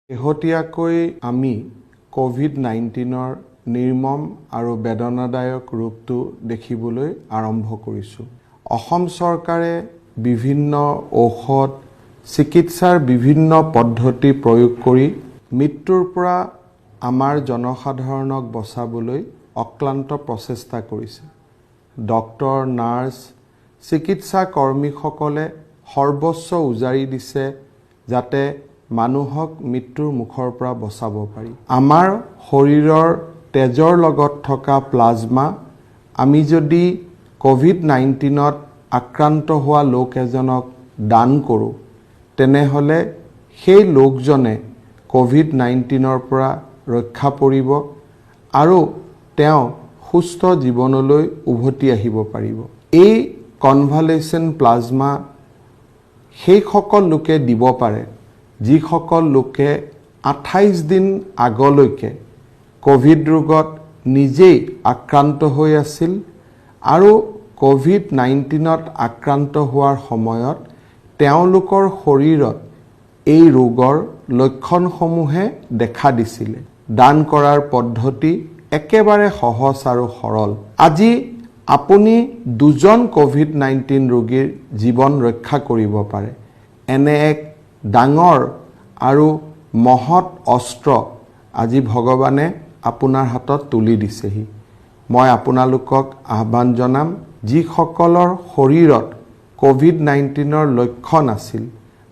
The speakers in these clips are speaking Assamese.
শেহতীয়াকৈ আমি কোভিড-19ৰ নিৰ্মম আৰু বেদনাদায়ক ৰূপটো দেখিবলৈ আৰম্ভ কৰিছোঁ। অসম চৰকাৰে বিভিন্ন ঔষধ চিকিৎসাৰ বিভিন্ন পদ্ধতি প্ৰয়োগ কৰি মৃত্যুৰ পৰা আমাৰ জনসাধাৰণক বচাবলৈ অক্লান্ত প্ৰচেষ্টা কৰিছে। ডক্টৰ, নাৰ্ছ, চিকিৎসা কৰ্মীসকলে সৰ্বস্ব উজাৰি দিছে যাতে মানুহক মৃত্যুৰ মুখৰ পৰা বচাব পাৰি। আমাৰ শৰীৰৰ তেজৰ লগত থকা প্লাজমা আমি যদি কোভিড-19ত আক্ৰান্ত হোৱা লোক এজনক দান কৰোঁ তেনেহ'লে সেই লোকজনে কোভিড-19ৰ পৰা ৰক্ষা পৰিব আৰু তেওঁ সুস্থ জীৱনলৈ উভতি আহিব পাৰিব। এই কনভালেচেণ্ট প্লাজমা সেইসকল লোকে দিব পাৰে যিসকল লোকে 28 দিন আগলৈকে কোভিড ৰোগত নিজেই আক্ৰান্ত হৈ আছিল আৰু কোভিড-19ত আক্ৰান্ত হোৱাৰ সময়ত তেওঁলোকৰ শৰীৰত এই ৰোগৰ লক্ষণসমূহে দেখা দিছিলে। দান কৰাৰ পদ্ধতি একেবাৰে সহজ আৰু সৰল। আজি আপুনি 2জন কোভিড-19 ৰোগীৰ জীৱন ৰক্ষা কৰিব পাৰে। এনে এক ডাঙৰ আৰু মহৎ অস্ত্ৰ আজি ভগৱানে আপোনাৰ হাতত তুলি দিছেহি। মই আপোনালোকক আহ্বান জনাম, যিসকলৰ শৰীৰত কোভিড-19ৰ লক্ষণ আছিল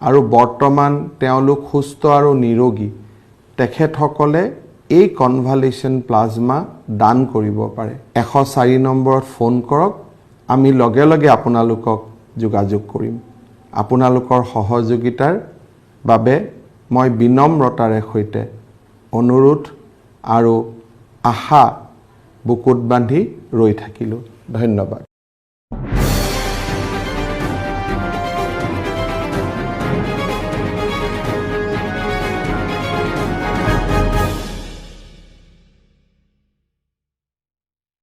আৰু বৰ্তমান তেওঁলোক সুস্থ আৰু নিৰোগী, তেখেতসকলে এই কনভালেচেণ্ট প্লাজমা দান কৰিব পাৰে। 104 নম্বৰত ফোন কৰক, আমি লগে লগে আপোনালোকক যোগাযোগ কৰিম। আপোনালোকৰ সহযোগিতাৰ বাবে মই বিনম্ৰতাৰে সৈতে অনুৰোধ আৰু আশা বুকুত বান্ধি ৰৈ থাকিলোঁ। ধন্যবাদ।